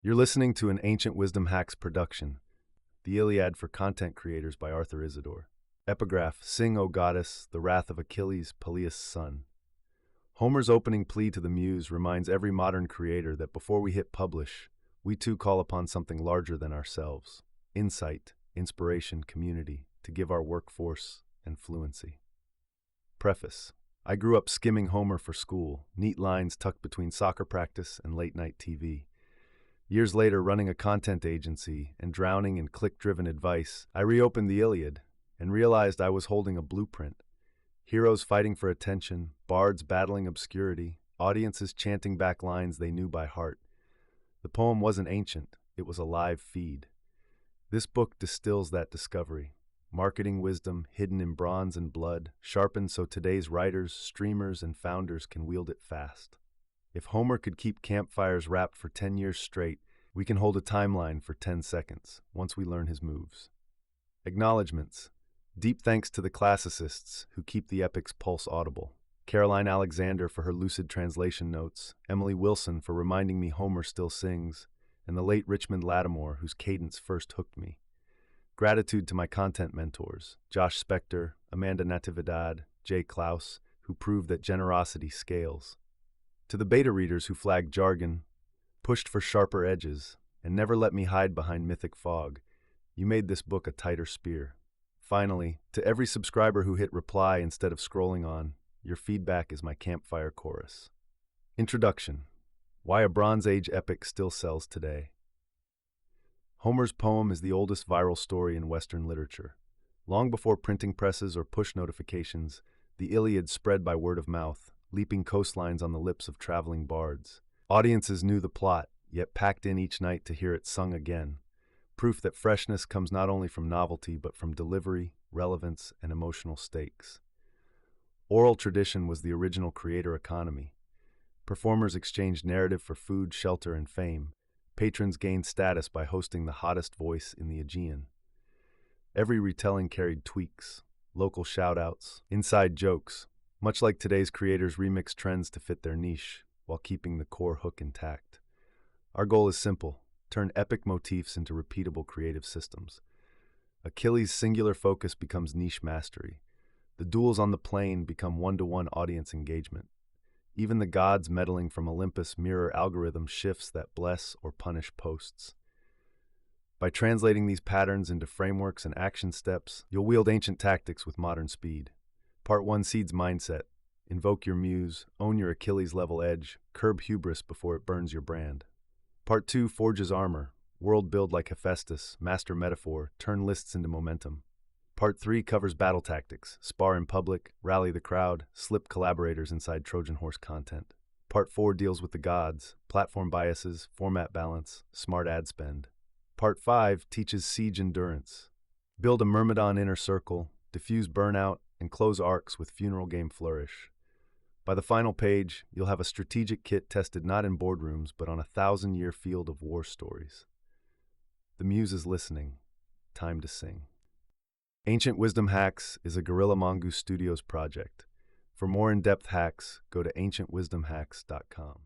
You're listening to an Ancient Wisdom Hacks production, the Iliad for Content Creators by Arthur Isidore. Epigraph, Sing, O Goddess, the wrath of Achilles, Peleus' son. Homer's opening plea to the muse reminds every modern creator that before we hit publish, we too call upon something larger than ourselves: insight, inspiration, community, to give our work force and fluency. Preface. I grew up skimming Homer for school, neat lines tucked between soccer practice and late-night TV. Years later, running a content agency and drowning in click-driven advice, I reopened the Iliad and realized I was holding a blueprint. Heroes fighting for attention, bards battling obscurity, audiences chanting back lines they knew by heart. The poem wasn't ancient, it was a live feed. This book distills that discovery. Marketing wisdom hidden in bronze and blood, sharpened so today's writers, streamers, and founders can wield it fast. If Homer could keep campfires wrapped for 10 years straight, we can hold a timeline for 10 seconds, once we learn his moves. Acknowledgements. Deep thanks to the classicists who keep the epic's pulse audible. Caroline Alexander for her lucid translation notes, Emily Wilson for reminding me Homer still sings, and the late Richmond Lattimore whose cadence first hooked me. Gratitude to my content mentors, Josh Spector, Amanda Natividad, Jay Klaus, who proved that generosity scales. To the beta readers who flagged jargon, pushed for sharper edges, and never let me hide behind mythic fog, you made this book a tighter spear. Finally, to every subscriber who hit reply instead of scrolling on, your feedback is my campfire chorus. Introduction. Why a Bronze Age epic still sells today. Homer's poem is the oldest viral story in Western literature. Long before printing presses or push notifications, the Iliad spread by word of mouth, leaping coastlines on the lips of traveling bards. Audiences knew the plot, yet packed in each night to hear it sung again. Proof that freshness comes not only from novelty, but from delivery, relevance, and emotional stakes. Oral tradition was the original creator economy. Performers exchanged narrative for food, shelter, and fame. Patrons gained status by hosting the hottest voice in the Aegean. Every retelling carried tweaks, local shout-outs, inside jokes, much like today's creators remix trends to fit their niche, while keeping the core hook intact. Our goal is simple: turn epic motifs into repeatable creative systems. Achilles' singular focus becomes niche mastery. The duels on the plain become one-to-one audience engagement. Even the gods meddling from Olympus mirror algorithm shifts that bless or punish posts. By translating these patterns into frameworks and action steps, you'll wield ancient tactics with modern speed. Part 1 seeds mindset. Invoke your muse, own your Achilles-level edge, curb hubris before it burns your brand. Part 2 forges armor. World build like Hephaestus, master metaphor, turn lists into momentum. Part 3 covers battle tactics, spar in public, rally the crowd, slip collaborators inside Trojan horse content. Part 4 deals with the gods, platform biases, format balance, smart ad spend. Part 5 teaches siege endurance. Build a Myrmidon inner circle, diffuse burnout, and close arcs with funeral game flourish. By the final page, you'll have a strategic kit tested not in boardrooms, but on a 1,000-year field of war stories. The muse is listening. Time to sing. Ancient Wisdom Hacks is a Gorilla Mongoose Studios project. For more in-depth hacks, go to ancientwisdomhacks.com.